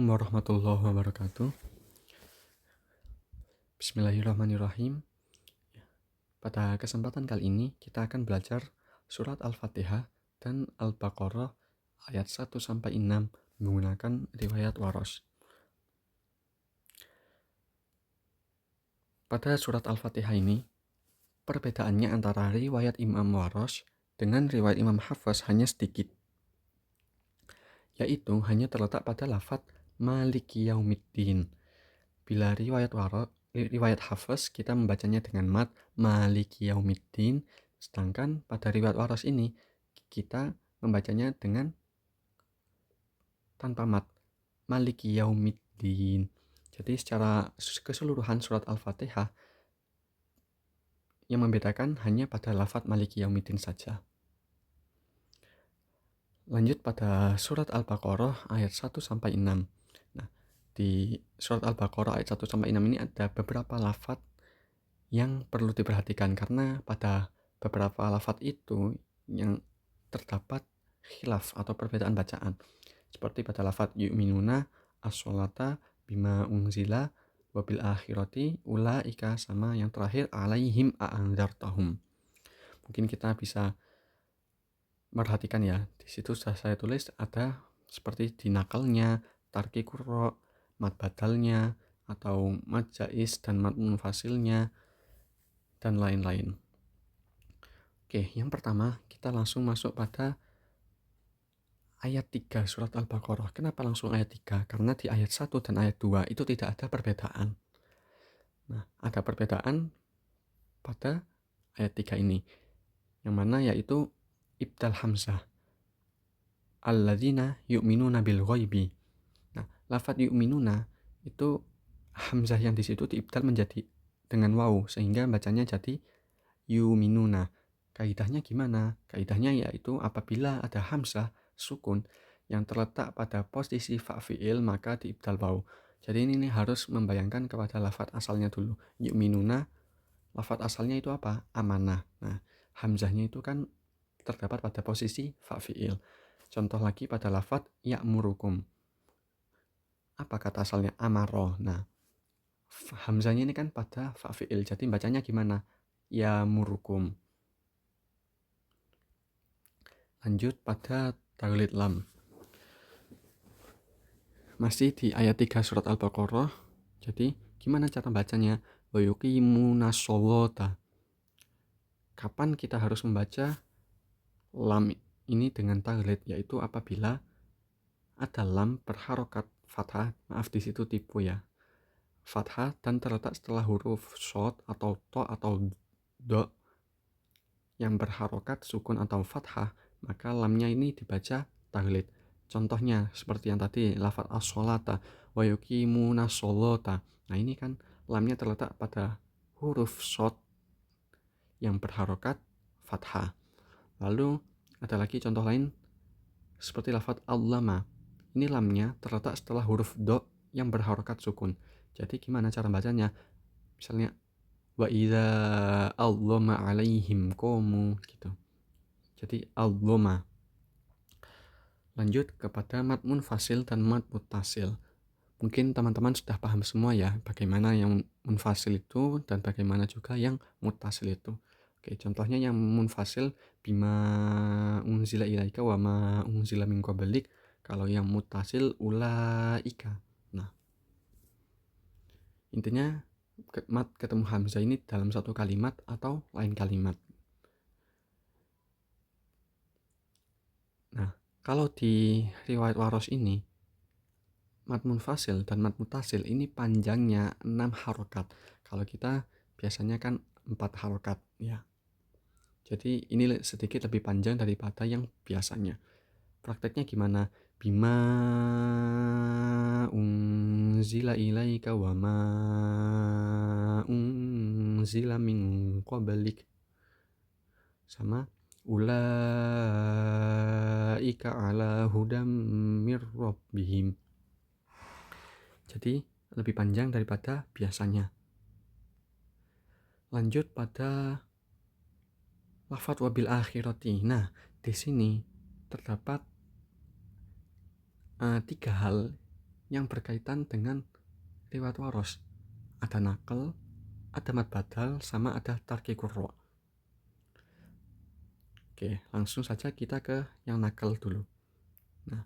Assalamualaikum warahmatullahi wabarakatuh. Bismillahirrahmanirrahim. Pada kesempatan kali ini kita akan belajar surat Al-Fatihah dan Al-Baqarah ayat 1-6 menggunakan riwayat Warosh. Pada surat Al-Fatihah ini, perbedaannya antara riwayat Imam Warosh dengan riwayat Imam Hafs hanya sedikit, yaitu hanya terletak pada lafadz Maliki Yaumiddin. Bila riwayat Hafs kita membacanya dengan mad Maliki Yaumiddin, sedangkan pada riwayat Warosh ini kita membacanya dengan tanpa mad Maliki Yaumiddin. Jadi secara keseluruhan surat Al-Fatihah yang membedakan hanya pada lafadz Maliki Yaumiddin saja. Lanjut pada surat Al-Baqarah ayat 1-6. Nah, di surat Al-Baqarah ayat 1-6 ini ada beberapa lafadz yang perlu diperhatikan karena pada beberapa lafadz itu yang terdapat khilaf atau perbedaan bacaan. Seperti pada lafadz yu'minuna as-sholata bima unzila wabil akhirati ulaika, sama yang terakhir alaihim a'anzartahum. Mungkin kita bisa perhatikan ya, di situ sudah saya tulis ada seperti dinakalnya, tarki qurra, mad badalnya, atau mad jais dan mad munfasilnya, dan lain-lain. Oke, yang pertama kita langsung masuk pada ayat 3 surat Al-Baqarah. Kenapa langsung ayat 3? Karena di ayat 1 dan ayat 2 itu tidak ada perbedaan. Nah, ada perbedaan pada ayat 3 ini, yang mana yaitu ibdal hamzah. Alladzina yu'minuna bil ghaibi. Nah, lafadz yu'minuna itu hamzah yang di situ diibdal menjadi dengan waw sehingga bacanya jadi yu'minuna. Kaidahnya gimana? Kaidahnya yaitu apabila ada hamzah sukun yang terletak pada posisi fa fi'il maka diibdal waw. Jadi ini harus membayangkan kepada lafadz asalnya dulu. Yu'minuna, lafadz asalnya itu apa? Amanah. Nah, hamzahnya itu kan terdapat pada posisi fa fi'il. Contoh lagi pada lafadz ya'murukum. Apa kata asalnya? Amaro. Nah, hamzahnya ini kan pada fa fi'il. Jadi bacanya gimana? Ya'murukum. Lanjut pada taglid lam. Masih di ayat 3 surat Al-Baqarah. Jadi gimana cara bacanya? Wa yuqimuna sholata. Kapan kita harus membaca lam ini dengan taglid? Yaitu apabila ada lam berharokat fathah. Maaf, di situ tipu ya. Fathah dan terletak setelah huruf shod atau to atau do yang berharokat sukun atau fathah, maka lamnya ini dibaca taglid. Contohnya seperti yang tadi lafadz as-sholata wa yuqimuna sholata. Nah, ini kan lamnya terletak pada huruf shod yang berharokat fathah. Lalu ada lagi contoh lain seperti lafadz allama. Ini lamnya terletak setelah huruf do yang berharokat sukun. Jadi gimana cara bacanya? Misalnya wa idza allama alaihim qamu gitu. Jadi allama. Lanjut kepada mad munfasil dan mad muttasil. Mungkin teman-teman sudah paham semua ya bagaimana yang munfasil itu dan bagaimana juga yang muttasil itu. Oke, contohnya yang munfasil bima unzila ilaika wa ma unzila min qablik. Kalau yang muttasil ulaika. Nah, intinya mad ketemu hamzah ini dalam satu kalimat atau lain kalimat. Nah, kalau di riwayat Warosh ini mad munfasil dan mad muttasil ini panjangnya 6 harokat. Kalau kita biasanya kan 4 harokat ya. Jadi ini sedikit lebih panjang daripada yang biasanya. Prakteknya gimana? Bima unzila ilaika wa ma unzila min qablik. Sama ulaika ala hudam mir rabbihim. Jadi lebih panjang daripada biasanya. Lanjut pada lafadz wabil akhirati. Nah, di sini terdapat 3 hal yang berkaitan dengan riwayat waros. Ada naql, ada mad badal, sama ada tarkikur ra'. Oke, langsung saja kita ke yang naql dulu. Nah,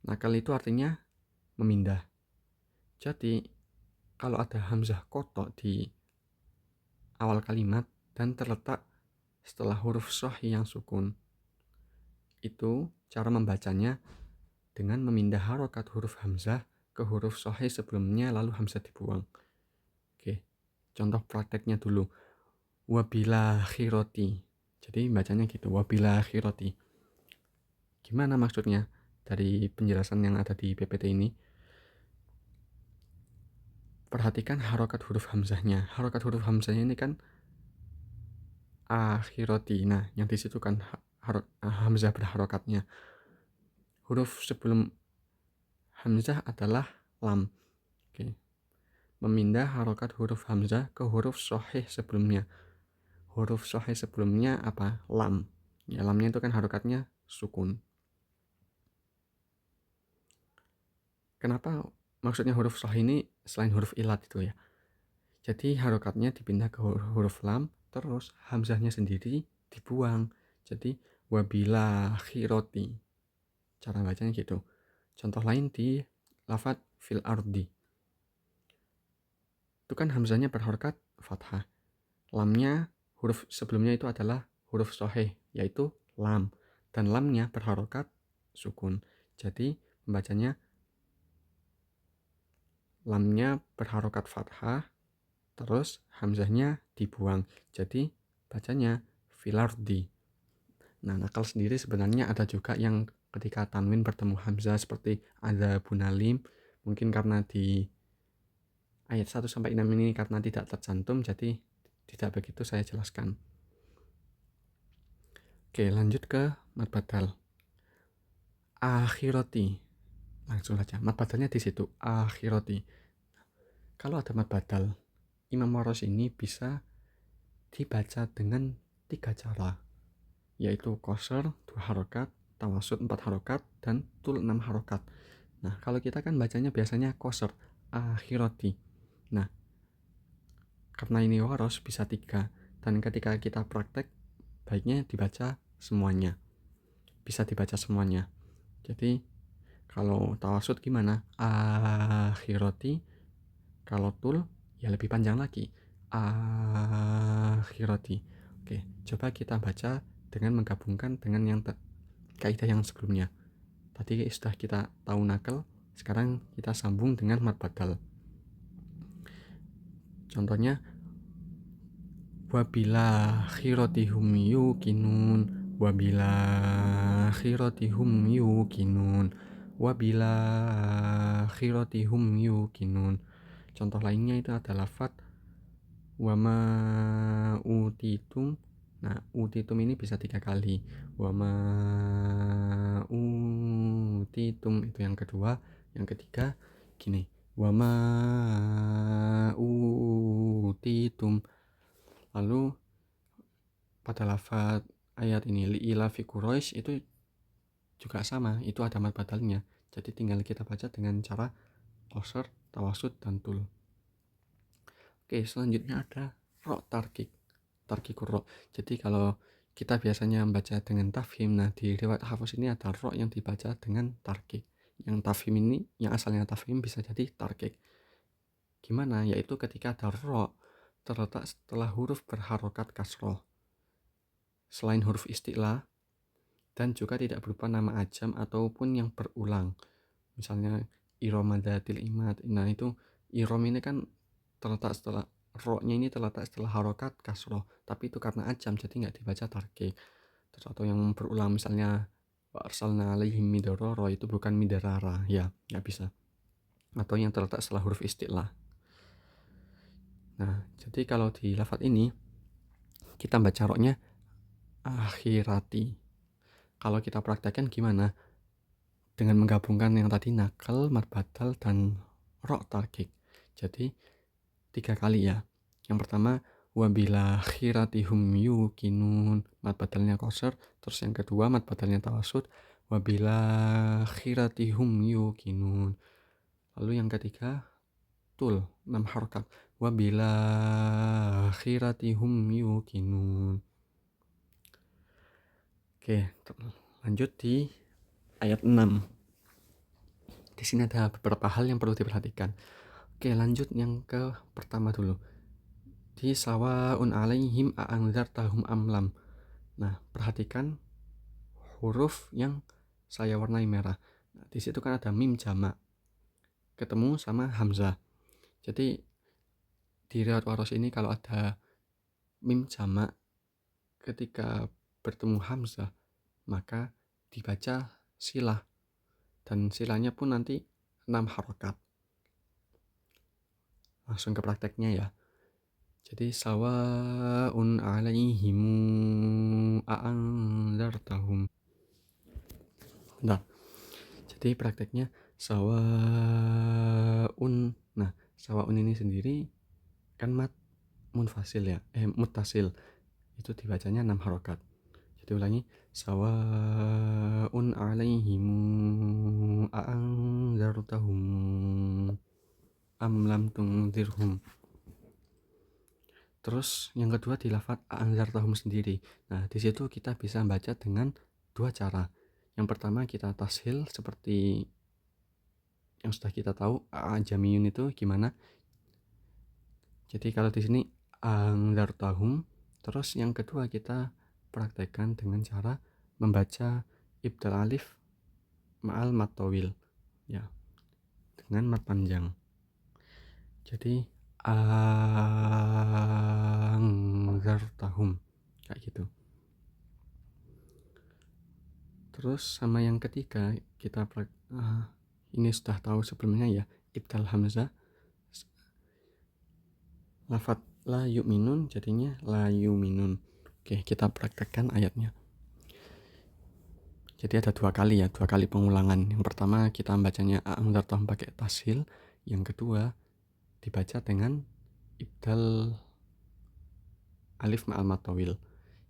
naql itu artinya memindah. Jadi, kalau ada hamzah kotok di awal kalimat dan terletak setelah huruf shahih yang sukun, itu cara membacanya dengan memindah harokat huruf hamzah ke huruf shahih sebelumnya lalu hamzah dibuang. Oke, contoh prakteknya dulu. Wabila khiroti. Jadi bacanya gitu, wabila khiroti. Gimana maksudnya dari penjelasan yang ada di PPT ini? Perhatikan harokat huruf hamzahnya. Harokat huruf hamzahnya ini kan akhiroti. Nah, yang di situ kan hamzah berharokatnya. Huruf sebelum hamzah adalah lam. Oke. Memindah harokat huruf hamzah ke huruf shahih sebelumnya. Huruf shahih sebelumnya apa? Lam. Ya, lamnya itu kan harokatnya sukun. Kenapa maksudnya huruf shahih ini selain huruf ilat itu ya? Jadi harokatnya dipindah ke huruf lam, terus hamzahnya sendiri dibuang. Jadi wabila khiroti. Cara bacanya gitu. Contoh lain di lafadz fil ardi. Itu kan hamzahnya berharokat fathah. Lamnya huruf sebelumnya itu adalah huruf shahih, yaitu lam. Dan lamnya berharokat sukun. Jadi membacanya lamnya berharokat fathah, terus hamzahnya dibuang. Jadi bacanya filardi. Nah, naqal sendiri sebenarnya ada juga yang ketika tanwin bertemu hamzah seperti ada bunalim. Mungkin karena di ayat 1-6 ini karena tidak tercantum, jadi tidak begitu saya jelaskan. Oke, lanjut ke mad badal. Akhirati. Langsung saja, mad badalnya di situ, akhirati. Kalau ada mad badal, Imam Waros ini bisa dibaca dengan 3 cara, yaitu qasr 2 harokat, tawasud 4 harokat, dan tul 6 harokat. Nah, kalau kita kan bacanya biasanya qasr, akhirati. Nah, karena ini waros bisa 3, dan ketika kita praktek baiknya dibaca semuanya, bisa dibaca semuanya. Jadi kalau tawasud gimana? Akhirati. Kalau tul ya lebih panjang lagi, akhirati. Oke, coba kita baca dengan menggabungkan dengan yang kaidah yang sebelumnya. Tadi sudah kita tahu naqal, sekarang kita sambung dengan mad badal. Contohnya wabila khiratihum yuqinun, wabila khiratihum yuqinun, wabila khiratihum yuqinun. Contoh lainnya itu adalah lafadz wama utitum. Nah, utitum ini bisa 3 kali. Wama utitum itu yang kedua. Yang ketiga gini, wama utitum. Lalu pada lafadz ayat ini li'ila fi Quraisy itu juga sama, itu ada mad badalnya. Jadi tinggal kita baca dengan cara qasr, tawasud, dan tul. Oke, selanjutnya ada ro' tarkikur ro'. Jadi kalau kita biasanya membaca dengan tafhim, nah di riwayat Hafs ini ada ro' yang dibaca dengan tarkik. Yang tafhim ini, yang asalnya tafhim bisa jadi tarkik. Gimana? Yaitu ketika ada ro' terletak setelah huruf berharokat kasroh, selain huruf isti'la, dan juga tidak berupa nama ajam ataupun yang berulang. Misalnya iromadatil imad. Nah, itu irom ini kan terletak setelah ro-nya ini terletak setelah harokat kasroh, tapi itu karena ajam jadi nggak dibaca tarkik. Terus atau yang berulang misalnya arsalna alaihim midarara, itu bukan midarara, ya nggak bisa. Atau yang terletak setelah huruf isti'la. Nah, jadi kalau di lafadz ini kita baca ro-nya akhirati. Kalau kita praktekkan gimana? Dengan menggabungkan yang tadi naqal, mad badal, dan ro' tarkik. Jadi 3 kali ya. Yang pertama wabila khiratihum yuqinun, mad badalnya qasr. Terus yang kedua mad badalnya tawasud, Wabil akhirati hum yuqinun. Lalu yang ketiga tul 6 harokat. Wabil akhirati hum yuqinun. Oke, lanjut di ayat 6. Di sini ada beberapa hal yang perlu diperhatikan. Oke, lanjut yang ke pertama dulu. Di sawaun alaihim a'anzartahum amlam. Nah, perhatikan huruf yang saya warnai merah. Nah, di situ kan ada mim jamak ketemu sama hamzah. Jadi di riwayat waros ini kalau ada mim jamak ketika bertemu hamzah maka dibaca silah, dan silahnya pun nanti 6 harokat. Langsung ke prakteknya ya. Jadi sawaun alaihimu a'anzartahum. Nah, jadi prakteknya sawaun. Nah, sawaun ini sendiri kan mat munfasil ya, muttasil. Itu dibacanya 6 harokat. Jadi ulangi, sawaun alaihimu a'anzartahum am lam tunzirhum. Terus yang kedua di lafadz a'anzartahum sendiri. Nah, di situ kita bisa baca dengan dua cara. Yang pertama kita tashil seperti yang sudah kita tahu a'jamiyun itu gimana. Jadi kalau di sini a'anzartahum, terus yang kedua kita praktekkan dengan cara membaca ibdal alif ma'al mat tawil ya, dengan mat panjang. Jadi anzartahum kayak gitu. Terus sama yang ketiga kita ini sudah tahu sebelumnya ya, ibdal hamzah lafadz la yu'minun jadinya la yu'minun. Oke, kita praktekkan ayatnya. Jadi ada dua kali pengulangan. Yang pertama kita bacanya a'anzartahum pakai tashil, yang kedua dibaca dengan ibdal alif ma'al mat tawil.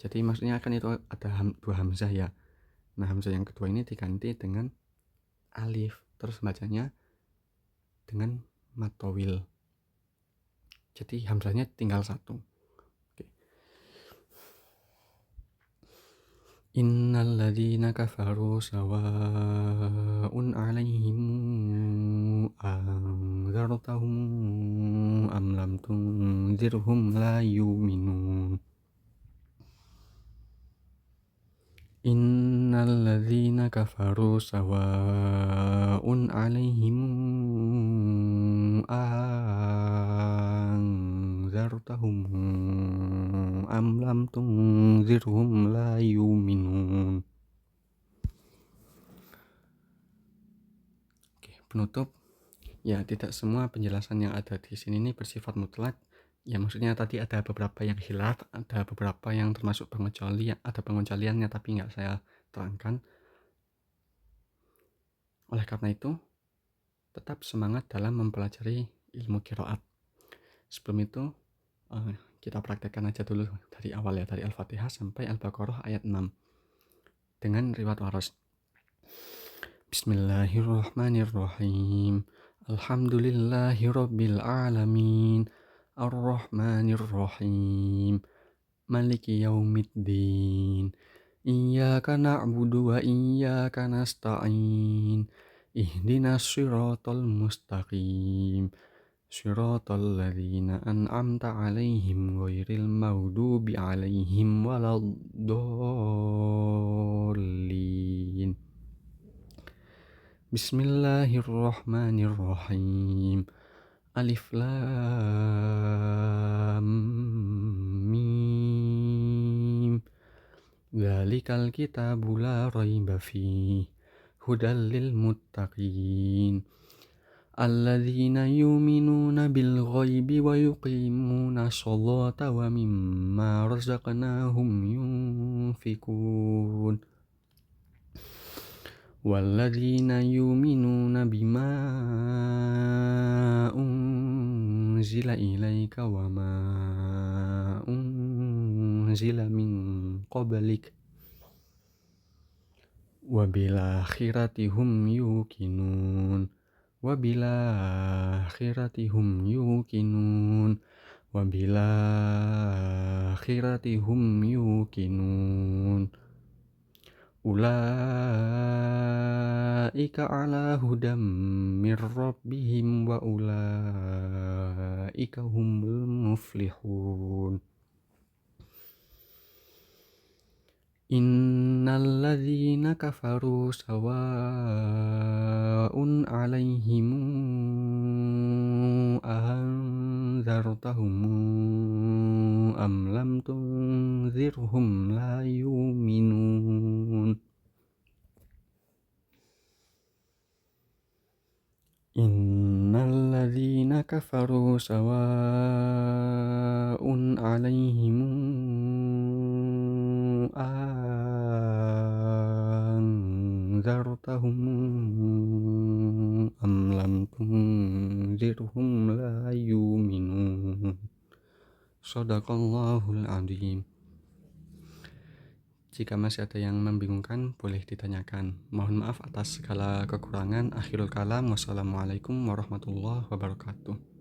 Jadi maksudnya kan itu ada dua hamzah ya. Nah, hamzah yang kedua ini diganti dengan alif, terus bacanya dengan mat tawil. Jadi hamzahnya tinggal satu. Oke. Innal ladzina kafaru sawa'un 'alaihim anzartahum am lam tunzirhum la yu'minun. Innal ladzina kafaru sawa'un 'alaihim anzartahum am lam tunzirhum la yu'minun. Oke, penutup. Ya, tidak semua penjelasan yang ada di sini ini bersifat mutlak. Ya, maksudnya tadi ada beberapa yang khilaf, ada beberapa yang termasuk pengecualian, ada pengecualiannya tapi nggak saya terangkan. Oleh karena itu, tetap semangat dalam mempelajari ilmu qiraat. Sebelum itu, kita praktekkan aja dulu dari awal ya, dari Al-Fatihah sampai Al-Baqarah ayat 6 dengan riwayat waras. Bismillahirrahmanirrahim. Alhamdulillahirabbil alamin. Ar-Rahmanir-Rahim. Maliki yaumiddin. Iyyaka na'budu wa iyyaka nasta'in. Ihdinas siratal mustaqim. Siratal ladzina an'amta 'alaihim ghairil maghdubi 'alaihim waladdallin. Bismillahirrahmanirrahim. Alif lam mim. Dzalikal kitabu la raiba fihi hudal lil muttaqin. Alladzina yu'minuna bil ghaibi wa yuqimuna sholata wa mimma razaqnahum yunfikun. Walladzina yu'minuna bima unzila ilaika wa ma unzila min qablik wa bil akhirati hum yuqinun wa bil akhirati hum yuqinun wa bil akhirati hum yuqinun ulaika ala hudam mir rabbihim wa ulaika humul muflihun. Innal ladzina kafaru sawa'un 'alaihim ahanzartahum am lam tunzirhum la yu'minun. Innal ladzina kafaru sawa'un 'alaihim anzartahum am lam tunzirhum la yu'minun. Shadaqallahul adzim. Jika masih ada yang membingungkan, boleh ditanyakan. Mohon maaf atas segala kekurangan. Akhirul kalam. Wassalamualaikum warahmatullahi wabarakatuh.